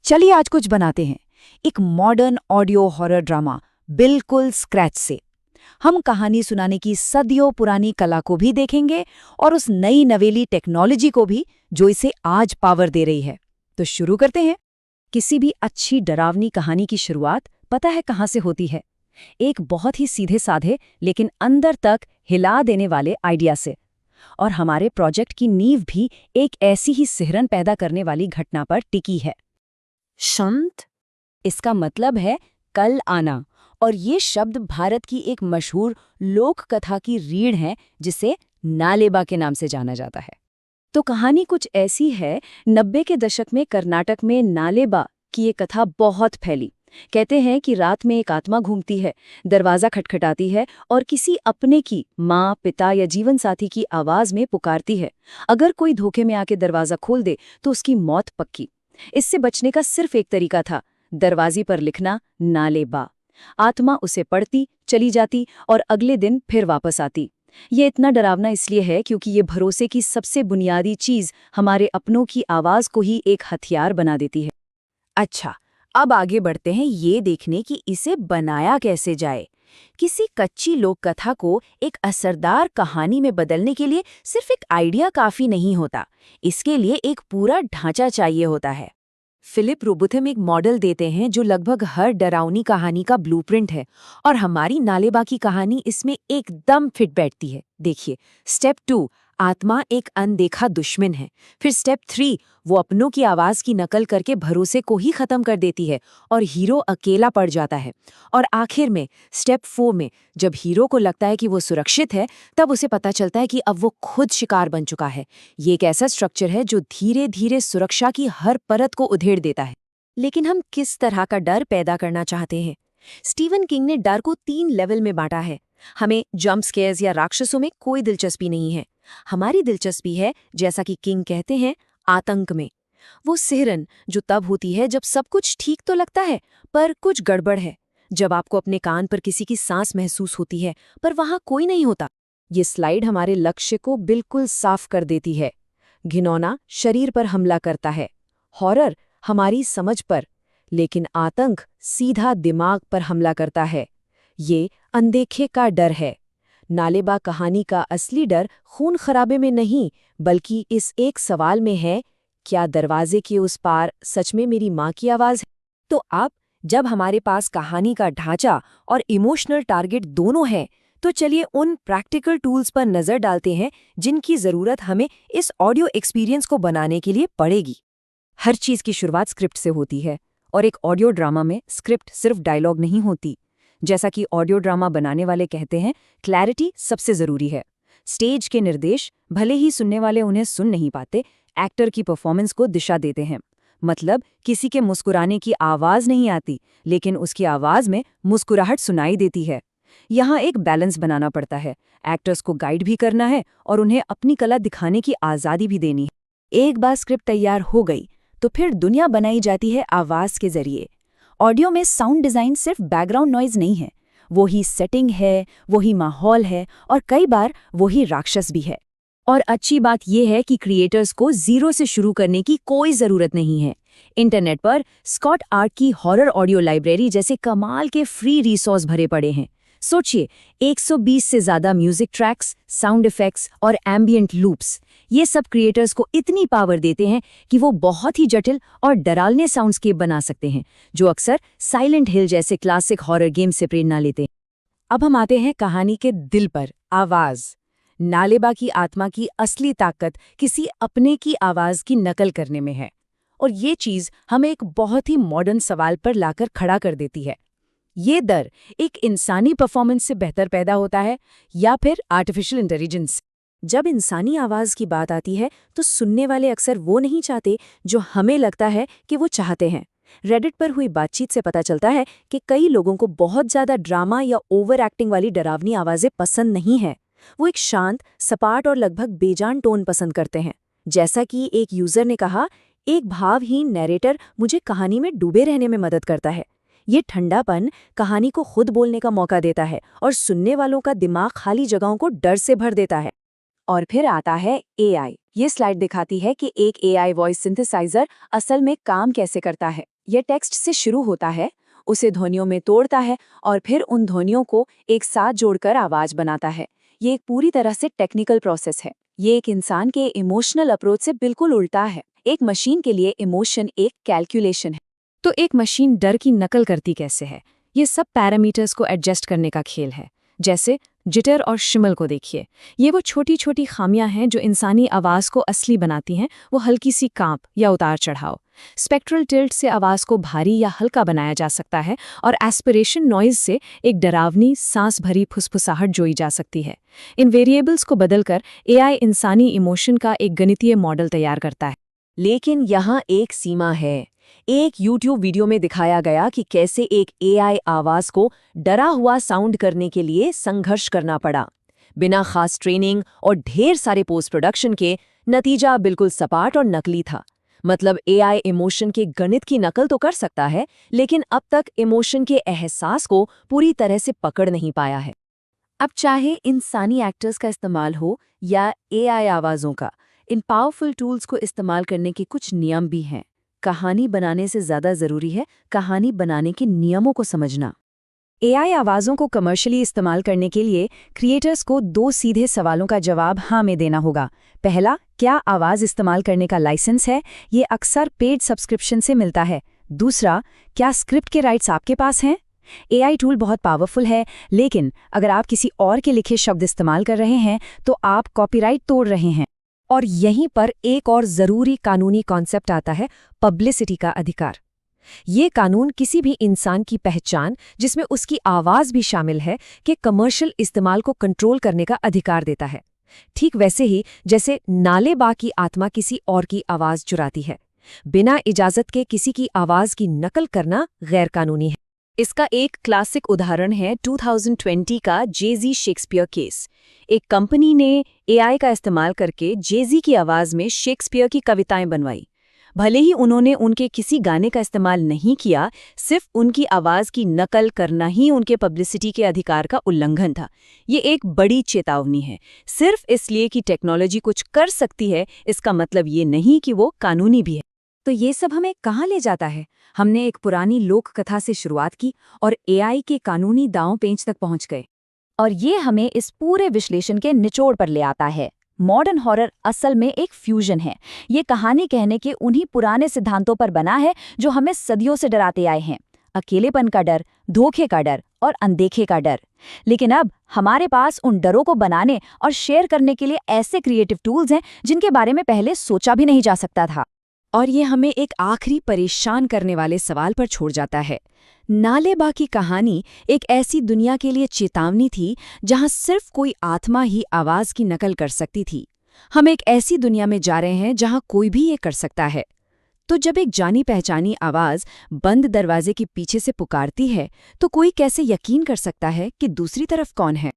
चलिए आज कुछ बनाते हैं, एक मॉडर्न ऑडियो हॉरर ड्रामा बिल्कुल स्क्रैच से। हम कहानी सुनाने की सदियों पुरानी कला को भी देखेंगे और उस नई नवेली टेक्नोलॉजी को भी जो इसे आज पावर दे रही है। तो शुरू करते हैं। किसी भी अच्छी डरावनी कहानी की शुरुआत पता है कहाँ से होती है? एक बहुत ही सीधे साधे लेकिन अंदर तक हिला देने वाले आइडिया से। और हमारे प्रोजेक्ट की नींव भी एक ऐसी ही सिहरन पैदा करने वाली घटना पर टिकी है। शंत, इसका मतलब है कल आना, और ये शब्द भारत की एक मशहूर लोक कथा की रीढ़ है जिसे नालेबा के नाम से जाना जाता है। तो कहानी कुछ ऐसी है, 90 के दशक में कर्नाटक में नालेबा की ये कथा बहुत फैली। कहते हैं कि रात में एक आत्मा घूमती है, दरवाजा खटखटाती है और किसी अपने की माँ, पिता या जीवन साथी की आवाज में पुकारती है। अगर कोई धोखे में आके दरवाजा खोल दे तो उसकी मौत पक्की। इससे बचने का सिर्फ एक तरीका था, दरवाजे पर लिखना नालेबा। आत्मा उसे पढ़ती, चली जाती और अगले दिन फिर वापस आती। ये इतना डरावना इसलिए है क्योंकि ये भरोसे की सबसे बुनियादी चीज, हमारे अपनों की आवाज को ही एक हथियार बना देती है। अच्छा, अब आगे बढ़ते हैं ये देखने कि इसे बनाया कैसे जाए। किसी कच्ची लोक कथा को एक असरदार कहानी में बदलने के लिए सिर्फ एक आइडिया काफी नहीं होता, इसके लिए एक पूरा ढांचा चाहिए होता है। फिलिप रोबोथम एक मॉडल देते हैं जो लगभग हर डरावनी कहानी का ब्लूप्रिंट है, और हमारी नालेबा की कहानी इसमें एकदम फिट बैठती है। देखिए, स्टेप 2, आत्मा एक अनदेखा दुश्मन है। फिर स्टेप 3, वो अपनों की आवाज की नकल करके भरोसे को ही खत्म कर देती है और हीरो अकेला पड़ जाता है। और आखिर में स्टेप 4 में जब हीरो को लगता है कि वो सुरक्षित है, तब उसे पता चलता है कि अब वो खुद शिकार बन चुका है। ये एक ऐसा स्ट्रक्चर है जो धीरे धीरे सुरक्षा की हर परत को उधेड़ देता है। लेकिन हम किस तरह का डर पैदा करना चाहते हैं? स्टीवन किंग ने डर को 3 लेवल में बांटा है। हमें जंप स्केयर्स या राक्षसों में कोई दिलचस्पी नहीं है। हमारी दिलचस्पी है, जैसा कि किंग कहते हैं, आतंक में। वो सिहरन जो तब होती है जब सब कुछ ठीक तो लगता है पर कुछ गड़बड़ है। जब आपको अपने कान पर किसी की सांस महसूस होती है पर वहां कोई नहीं होता। ये स्लाइड हमारे लक्ष्य को बिल्कुल साफ कर देती है। घिनौना शरीर पर हमला करता है, हॉरर हमारी समझ पर, लेकिन आतंक सीधा दिमाग पर हमला करता है। ये अनदेखे का डर है। नालेबा कहानी का असली डर खून खराबे में नहीं, बल्कि इस एक सवाल में है, क्या दरवाजे के उस पार सच में मेरी माँ की आवाज है? तो अब जब हमारे पास कहानी का ढांचा और इमोशनल टारगेट दोनों है, तो चलिए उन प्रैक्टिकल टूल्स पर नजर डालते हैं जिनकी जरूरत हमें इस ऑडियो एक्सपीरियंस को बनाने के लिए पड़ेगी। हर चीज की शुरुआत स्क्रिप्ट से होती है, और एक ऑडियो ड्रामा में स्क्रिप्ट सिर्फ डायलॉग नहीं होती। जैसा कि ऑडियो ड्रामा बनाने वाले कहते हैं, क्लैरिटी सबसे जरूरी है। स्टेज के निर्देश, भले ही सुनने वाले उन्हें सुन नहीं पाते, एक्टर की परफॉर्मेंस को दिशा देते हैं। मतलब किसी के मुस्कुराने की आवाज नहीं आती, लेकिन उसकी आवाज में मुस्कुराहट सुनाई देती है। यहाँ एक बैलेंस बनाना पड़ता है। एक्टर्स को गाइड भी करना है और उन्हें अपनी कला दिखाने की आज़ादी भी देनी है। एक बार स्क्रिप्ट तैयार हो गई तो फिर दुनिया बनाई जाती है आवाज के जरिए। ऑडियो में साउंड डिज़ाइन सिर्फ बैकग्राउंड नॉइज नहीं है, वही सेटिंग है, वही माहौल है, और कई बार वही राक्षस भी है। और अच्छी बात यह है कि क्रिएटर्स को जीरो से शुरू करने की कोई ज़रूरत नहीं है। इंटरनेट पर स्कॉट आर्ट की हॉरर ऑडियो लाइब्रेरी जैसे कमाल के फ्री रिसोर्स भरे पड़े हैं। सोचिए, 120 से ज़्यादा म्यूजिक ट्रैक्स, साउंड इफेक्ट्स और एम्बियंट लूप्स, ये सब क्रिएटर्स को इतनी पावर देते हैं कि वो बहुत ही जटिल और डरावने साउंडस्केप बना सकते हैं, जो अक्सर साइलेंट हिल जैसे क्लासिक हॉरर गेम से प्रेरणा लेते हैं। अब हम आते हैं कहानी के दिल पर, आवाज़। नालेबा की आत्मा की असली ताकत किसी अपने की आवाज़ की नकल करने में है, और ये चीज़ हमें एक बहुत ही मॉडर्न सवाल पर लाकर खड़ा कर देती है। ये डर एक इंसानी परफॉर्मेंस से बेहतर पैदा होता है या फिर आर्टिफिशियल इंटेलिजेंस? जब इंसानी आवाज की बात आती है तो सुनने वाले अक्सर वो नहीं चाहते जो हमें लगता है कि वो चाहते हैं। रेडिट पर हुई बातचीत से पता चलता है कि कई लोगों को बहुत ज्यादा ड्रामा या ओवर एक्टिंग वाली डरावनी आवाजें पसंद नहीं है। वो एक शांत, सपाट और लगभग बेजान टोन पसंद करते हैं। जैसा कि एक यूजर ने कहा, एक भावहीन नैरेटर मुझे कहानी में डूबे रहने में मदद करता है। ये ठंडापन कहानी को खुद बोलने का मौका देता है और सुनने वालों का दिमाग खाली जगहों को डर से भर देता है। और फिर आता है एआई, ये स्लाइड दिखाती है कि एक एआई वॉइस सिंथेसाइजर असल में काम कैसे करता है। ये टेक्स्ट से शुरू होता है, उसे ध्वनियों में तोड़ता है और फिर उन ध्वनियों को एक साथ जोड़कर आवाज बनाता है। ये एक पूरी तरह से टेक्निकल प्रोसेस है। ये एक इंसान के इमोशनल अप्रोच से बिल्कुल उल्टा है। एक मशीन के लिए इमोशन एक कैलकुलेशन है। तो एक मशीन डर की नकल करती कैसे है? ये सब पैरामीटर्स को एडजस्ट करने का खेल है। जैसे जिटर और शिमल को देखिए, ये वो छोटी छोटी खामियां हैं जो इंसानी आवाज़ को असली बनाती हैं। वो हल्की सी कांप या उतार चढ़ाव। स्पेक्ट्रल टिल्ट से आवाज़ को भारी या हल्का बनाया जा सकता है और एस्पिरेशन नॉइज से एक डरावनी सांस भरी फुसफुसाहट जोई जा सकती है। इन वेरिएबल्स को बदलकर एआई इंसानी इमोशन का एक गणितीय मॉडल तैयार करता है। लेकिन यहाँ एक सीमा है। एक YouTube वीडियो में दिखाया गया कि कैसे एक AI आवाज को डरा हुआ साउंड करने के लिए संघर्ष करना पड़ा। बिना खास ट्रेनिंग और ढेर सारे पोस्ट प्रोडक्शन के नतीजा बिल्कुल सपाट और नकली था। मतलब AI इमोशन के गणित की नकल तो कर सकता है, लेकिन अब तक इमोशन के एहसास को पूरी तरह से पकड़ नहीं पाया है। अब चाहे इंसानी एक्टर्स का इस्तेमाल हो या एआई आवाज़ों का, इन पावरफुल टूल्स को इस्तेमाल करने के कुछ नियम भी हैं। कहानी बनाने से ज़्यादा ज़रूरी है कहानी बनाने के नियमों को समझना। एआई आवाज़ों को कमर्शियली इस्तेमाल करने के लिए क्रिएटर्स को 2 सीधे सवालों का जवाब हाँ में देना होगा। पहला, क्या आवाज़ इस्तेमाल करने का लाइसेंस है? ये अक्सर पेड सब्सक्रिप्शन से मिलता है। दूसरा, क्या स्क्रिप्ट के राइट्स आपके पास हैं? एआई टूल बहुत पावरफुल है, लेकिन अगर आप किसी और के लिखे शब्द इस्तेमाल कर रहे हैं तो आप कॉपीराइट तोड़ रहे हैं। और यहीं पर एक और ज़रूरी कानूनी कॉन्सेप्ट आता है, पब्लिसिटी का अधिकार। ये कानून किसी भी इंसान की पहचान, जिसमें उसकी आवाज़ भी शामिल है, के कमर्शियल इस्तेमाल को कंट्रोल करने का अधिकार देता है। ठीक वैसे ही जैसे नालेबा की आत्मा किसी और की आवाज़ चुराती है। बिना इजाज़त के किसी की आवाज़ की नकल करना गैर कानूनी है। इसका एक क्लासिक उदाहरण है 2020 का जेजी शेक्सपियर केस। एक कंपनी ने एआई का इस्तेमाल करके जेजी की आवाज़ में शेक्सपियर की कविताएं बनवाई। भले ही उन्होंने उनके किसी गाने का इस्तेमाल नहीं किया, सिर्फ उनकी आवाज़ की नकल करना ही उनके पब्लिसिटी के अधिकार का उल्लंघन था। ये एक बड़ी चेतावनी है। सिर्फ इसलिए कि टेक्नोलॉजी कुछ कर सकती है, इसका मतलब ये नहीं कि वो कानूनी भी है। तो ये सब हमें कहाँ ले जाता है? हमने एक पुरानी लोक कथा से शुरुआत की और एआई के कानूनी दांव पेंच तक पहुंच गए। और ये हमें इस पूरे विश्लेषण के निचोड़ पर ले आता है। मॉडर्न हॉरर असल में एक फ्यूजन है। ये कहानी कहने के उन्हीं पुराने सिद्धांतों पर बना है जो हमें सदियों से डराते आए हैं। अकेलेपन का डर, धोखे का डर और अनदेखे का डर। लेकिन अब हमारे पास उन डरों को बनाने और शेयर करने के लिए ऐसे क्रिएटिव टूल्स हैं जिनके बारे में पहले सोचा भी नहीं जा सकता था। और ये हमें एक आखिरी परेशान करने वाले सवाल पर छोड़ जाता है। नालेबा की कहानी एक ऐसी दुनिया के लिए चेतावनी थी जहां सिर्फ कोई आत्मा ही आवाज की नकल कर सकती थी। हम एक ऐसी दुनिया में जा रहे हैं जहां कोई भी ये कर सकता है। तो जब एक जानी पहचानी आवाज बंद दरवाजे के पीछे से पुकारती है, तो कोई कैसे यकीन कर सकता है कि दूसरी तरफ कौन है?